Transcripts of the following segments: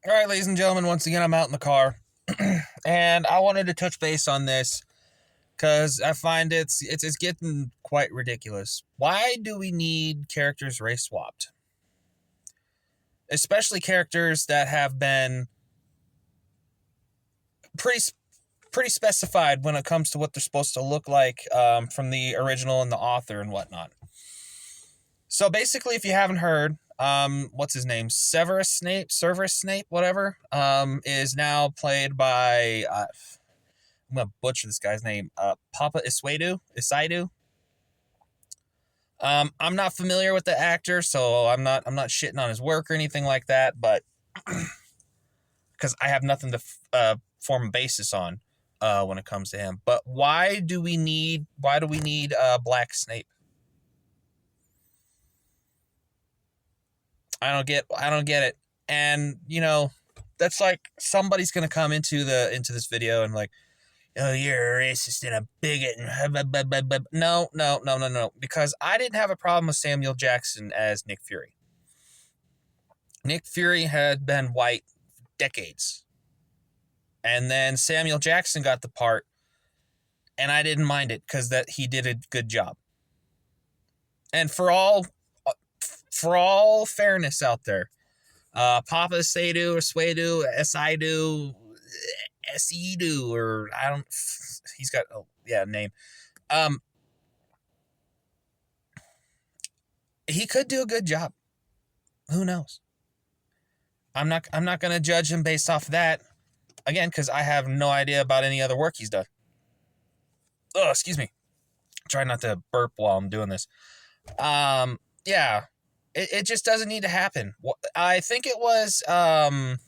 All right, ladies and gentlemen, once again, I'm out in the car, and I wanted to touch base on this because I find it's getting quite ridiculous. Why do we need characters race swapped? Especially characters that have been pretty specified when it comes to what they're supposed to look like from the original and the author and whatnot. So basically, if you haven't heard, what's his name? Severus Snape, whatever, is now played by, I'm going to butcher this guy's name, Papa Isaidu. I'm not familiar with the actor, so I'm not shitting on his work or anything like that, but because I have nothing to form a basis on when it comes to him. But why do we need Black Snape? I don't get it. And that's like somebody's gonna come into this video and like, oh, you're a racist and a bigot and blah, blah, blah, blah. No. Because I didn't have a problem with Samuel Jackson as Nick Fury. Nick Fury had been white decades. And then Samuel Jackson got the part, and I didn't mind it because that he did a good job. And for all fairness out there, Papa Sadu or Esidu, or I don't. He's got a name. He could do a good job. Who knows? I'm not going to judge him based off of that. Again, because I have no idea about any other work he's done. Oh, excuse me. Try not to burp while I'm doing this. Yeah. It just doesn't need to happen. I think it was Ana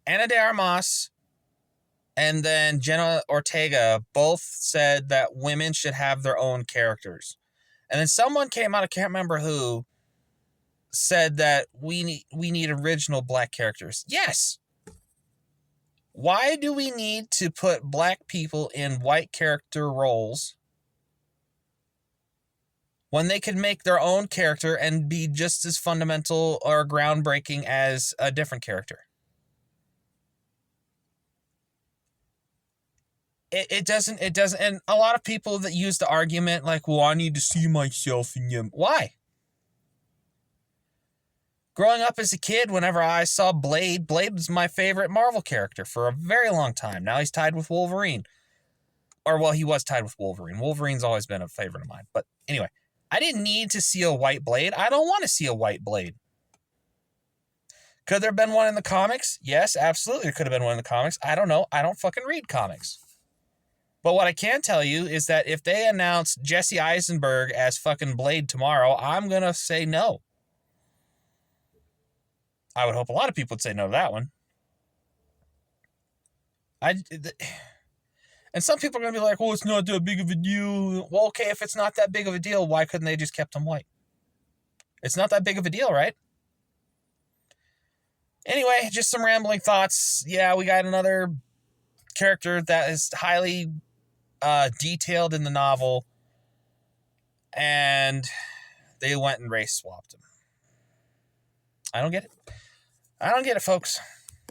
de Armas and then Jenna Ortega both said that women should have their own characters. And then someone came out, I can't remember who, said that we need original black characters. Yes. Why do we need to put black people in white character roles when they could make their own character and be just as fundamental or groundbreaking as a different character? It doesn't, and a lot of people that use the argument like, well, I need to see myself in you. Why? Growing up as a kid, whenever I saw Blade was my favorite Marvel character for a very long time. Now he's tied with Wolverine. Or, well, he was tied with Wolverine. Wolverine's always been a favorite of mine. But anyway, I didn't need to see a white Blade. I don't want to see a white Blade. Could there have been one in the comics? Yes, absolutely. There could have been one in the comics. I don't know. I don't fucking read comics. But what I can tell you is that if they announce Jesse Eisenberg as fucking Blade tomorrow, I'm going to say no. I would hope a lot of people would say no to that one. And some people are going to be like, well, it's not that big of a deal. Well, okay, if it's not that big of a deal, why couldn't they just kept him white? It's not that big of a deal, right? Anyway, just some rambling thoughts. Yeah, we got another character that is highly detailed in the novel, and they went and race swapped him. I don't get it, folks.